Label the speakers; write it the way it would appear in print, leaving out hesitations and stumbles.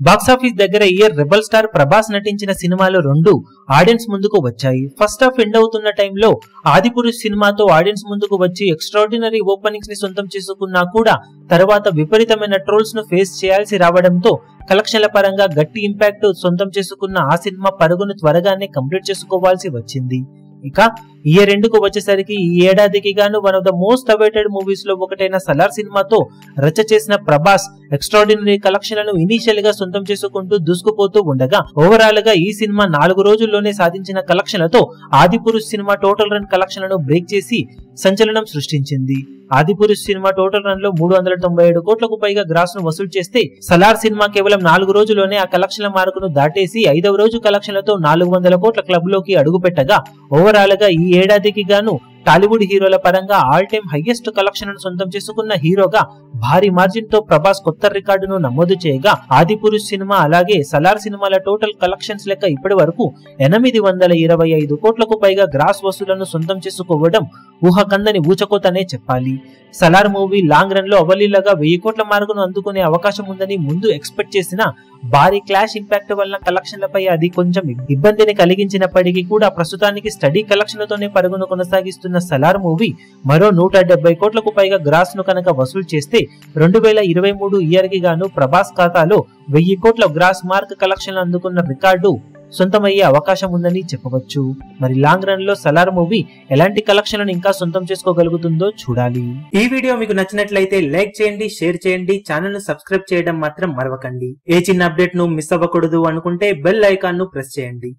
Speaker 1: Box office దగ్గర year rebel star Prabhas నటించిన సినిమాలు రెండు ఆడియన్స్ ముందుకు వచ్చాయి. ఫస్ట్ హాఫ్ ఎండ్ అవుతున్న టైంలో ఆదిపురుష్ సినిమాతో ఆడియన్స్ ముందుకు వచ్చి ఎక్స్ట్రాడినరీ ఓపెనింగ్స్ ని సొంతం చేసుకున్నా కూడా తర్వాత విపరీతమైన ట్రోల్స్ ను ఫేస్ చేయాల్సి రావడంతో కలెక్షన్ల పరంగా గట్టి ఇంపాక్ట్ సొంతం చేసుకున్న ఆ సినిమా పరుగును త్వరగానే కంప్లీట్ చేసుకోవాల్సి వచ్చింది. ఇక ఇయర్ ఎండ్ కు వచ్చేసరికి ఈ ఏడాదికి గాను one of the most awaited movies లో ఒకటైన సలార్ సినిమాతో రచ్చ చేసిన ప్రభాస్ ఎక్స్ట్రాడినరీ కలెక్షన్లను ఇనీషియల్ గా సొంతం చేసుకుంటూ దూసుకుపోతూ ఉండగా ఓవరాల్ గా ఈ సినిమా 4 రోజుల్లోనే సాధించిన కలెక్షన్లతో ఆదిపురుష్ సినిమా టోటల్ రన్ కలెక్షన్లను బ్రేక్ చేసి సంచలనం సృష్టించింది. ఆదిపురుష్ సినిమా టోటల్ రన్ లో 397 కోట్లకు పైగా గ్రాస్ ను వసూలు చేస్తే సలార్ సినిమా కేవలం 4 రోజుల్లోనే ఆ కలెక్షన్ల మార్కును దాటేసి 5వ రోజు కలెక్షన్లతో 400 కోట్ల క్లబ్ లోకి అడుగుపెట్టగా ఓవరాల్ గా ఈ ఏడాదికి గాను టాలీవుడ్ హీరోల పరంగా ఆల్ టైమ్ హైయెస్ట్ కలెక్షన్ సొంతం చేసుకున్న హీరోగా భారీ మార్జిన్ తో ప్రభాస్ కొత్త రికార్డును నమోదు చేయగా ఆదిపురుష్ సినిమా అలాగే సలార్ సినిమాల టోటల్ కలెక్షన్స్ లెక్క ఇప్పటి వరకు 825 కోట్లకు పైగా గ్రాస్ వసూలను సొంతం చేసుకోవడం ఊహకందని ఊచకోతనే చెప్పాలి. సలార్ మూవీ లాంగ్ రన్ లో అవలీలగా 1000 కోట్ల మార్కును అందుకునే అవకాశం ఉందని ముందు ఎక్స్పెక్ట్ చేసిన భారీ క్లాష్ ఇంపాక్ట్ వల్ల కలెక్షన్లపై అది కొంచెం ఇబ్బందిని కలిగించినప్పటికీ కూడా ప్రస్తుతానికి స్టడీ కలెక్షన్లతోనే పరుగును కొనసాగిస్తున్న సలార్ మూవీ మరో 170 కోట్లకు పైగా గ్రాస్ ను కనుక వసూలు చేస్తే 2023 ఇయర్ కి గాను ప్రభాస్ ఖాతాలో 1000 కోట్ల గ్రాస్ మార్క్ కలెక్షన్లు అందుకున్న రికార్డు సొంతమయ్యే అవకాశం ఉందని చెప్పవచ్చు. మరి లాంగ్ రన్ లో సలార్ మూవీ ఎలాంటి కలెక్షన్లను ఇంకా సొంతం చేసుకోగలుగుతుందో చూడాలి. ఈ వీడియో మీకు నచ్చినట్లయితే లైక్ చేయండి, షేర్ చేయండి, ఛానల్ ను సబ్స్క్రైబ్ చేయడం మాత్రం మరవకండి. ఏ చిన్న అప్డేట్ ను మిస్ అవ్వకూడదు అనుకుంటే బెల్ ఐకాన్ ను ప్రెస్ చేయండి.